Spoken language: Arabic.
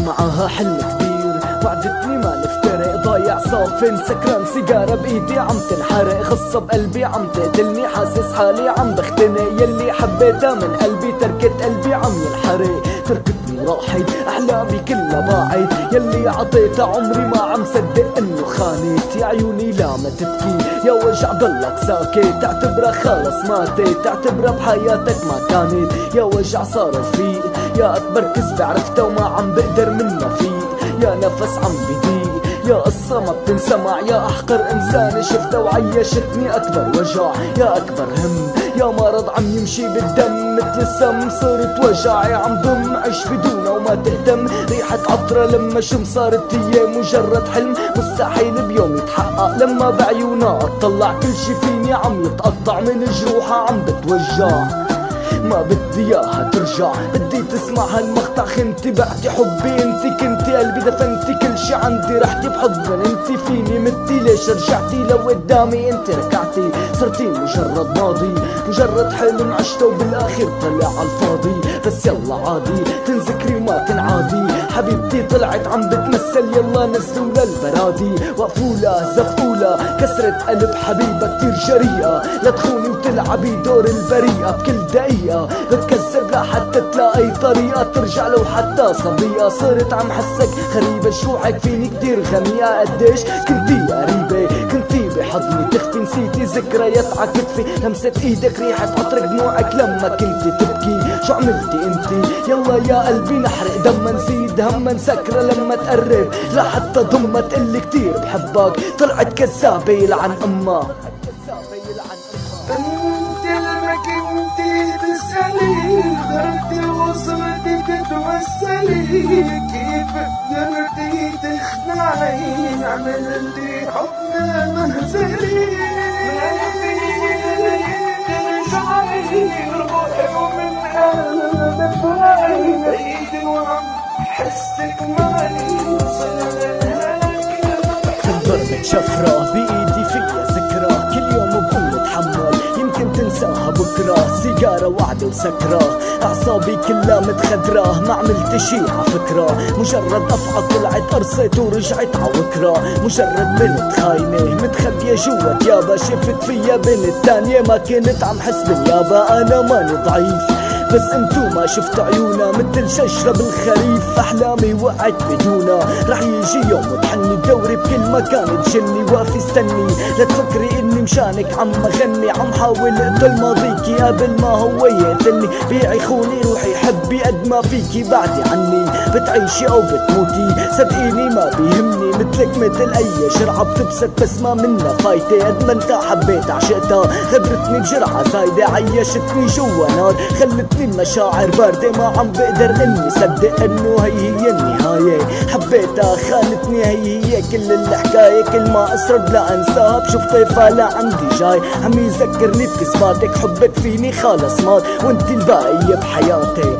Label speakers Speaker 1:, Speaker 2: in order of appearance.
Speaker 1: معاها حلم كبير، وعدتني ما نفترق، ضايع صافن سكران سيجارة بايدي عم تنحرق، غصة بقلبي عم تقتلني، حاسس حالي عم بختنق، يلي حبيتها من قلبي تركت قلبي عم ينحرق، تركتني وراحت احلامي كلها ضاعت، يلي عطيتها عمري ما عم صدق انه خانت، يا عيوني لا ما تبكي يا وجع ضلك ساكت، تعتبرها خلص ماتت، تعتبرها بحياتك ما كانت، يا وجع صار رفيق، يا اكبر كذبة عرفتها وما عم بقدر منها فيق، يا نفس عم بضيق، يا قصة ما بتنسمع، يا احقر انسان شفتها وعيشتني اكبر وجع، يا اكبر هم، يا مرض عم يمشي بالدم مثل السم، صرت وجعي عم ضم، عيش بدونها وما تهتم، ريحة عطرة لما شم صارت هي مجرد حلم، مستحيل بيوم يتحقق، لما بعيونها اطلع كل شي فيني عم يتقطع، من جروحها عم بتوجع، ما بدي اياها ترجع، بدي تسمع هالمقطع، خنتي بعتي حبي انتي كنتي قلبي دفنتي كل شي عندي، رحتي بحضن انتي فيني متي، ليش رجعتي لقدامي انتي ركعتي، صرتي مجرد ماضي، مجرد حلم عشته وبالاخير طلع عالفاضي، بس يلا عادي تنذكري وما تنعادي، حبيبتي طلعت عم بتمثل، يلا نزلوا للبرادي، وقفولا زفولا كسرة قلب حبيبة كتير جريئة، لا تخوني وتلعبي دور البريئة، بكل دقيقة بتكسر لحتى تلاقي طريقة ترجع لو حتى صبية، صرت عم حسك غريبة، جروحك فيني كتير غميقة، قديش كنتي قريبة، كنتي بحضني تخفي، نسيتي ذكريات عكتفي، لمسة ايدك ريحة عطرك دموعك لما كنتي تبكي، شو عملتي انتي، يلا يا قلبي نحرق دم، نزيد هم نسكرة لما تقرب، لحتى ضمة تقلي كتير بحبك، طلعت كذابة يلعن امها،
Speaker 2: انت لما كنتي تسألي قدرتي وصلتي تتوسلي، كيف قدرتي تخدعي، عملتي حبنا مهزلي، ما فيني ترجعي، روحي ومن قلبك بعي، بعيد وعم حسك معي، صرنا
Speaker 1: ضربة شفرة بإيدي فيها ذكرى، كل يوم بقوم متحمل يمكن تنساها بكرة، سيجارة وعدة وسكرة، أعصابي كلها متخدرة، ما عملت شي عفكرة، مجرد أفعى طلعت قرصت ورجعت عوكرة، مجرد بنت خاينة متخبية جوا تيابا، شفت فيا بنت تانية ما كنت عم حس باليابا، أنا ماني ضعيف بس انتو ما شفتوا عيونا، مثل شجرة بالخريف احلامي وقعت بدونا، رح يجي يوم وتحني دوري بكل مكان تجني، واقف استني لا تفكري اني مشانك عم اغني، عم حاول اقتل ماضيكي قبل ما هو يقتلني، بيعي خوني روحي حبي قد ما فيكي بعدي عني، بتعيشي او بتموتي صدقيني ما بيهمني، مثلك مثل اي شرعة بتبسط بس ما منا فايتة، قد ما انت حبيت عشقتها غدرتني بجرعة زايدة، عيشتني جوا نار خلتني المشاعر باردة، ما عم بقدر اني صدق انه هي النهاية، حبيتها خانتني هي كل الحكاية، كل ما اسرد لا انساها بشوف طيفها لعندي جاي، عم يذكرني بكذباتك، حبك فيني خالص مات وانت الباقية بحياتي.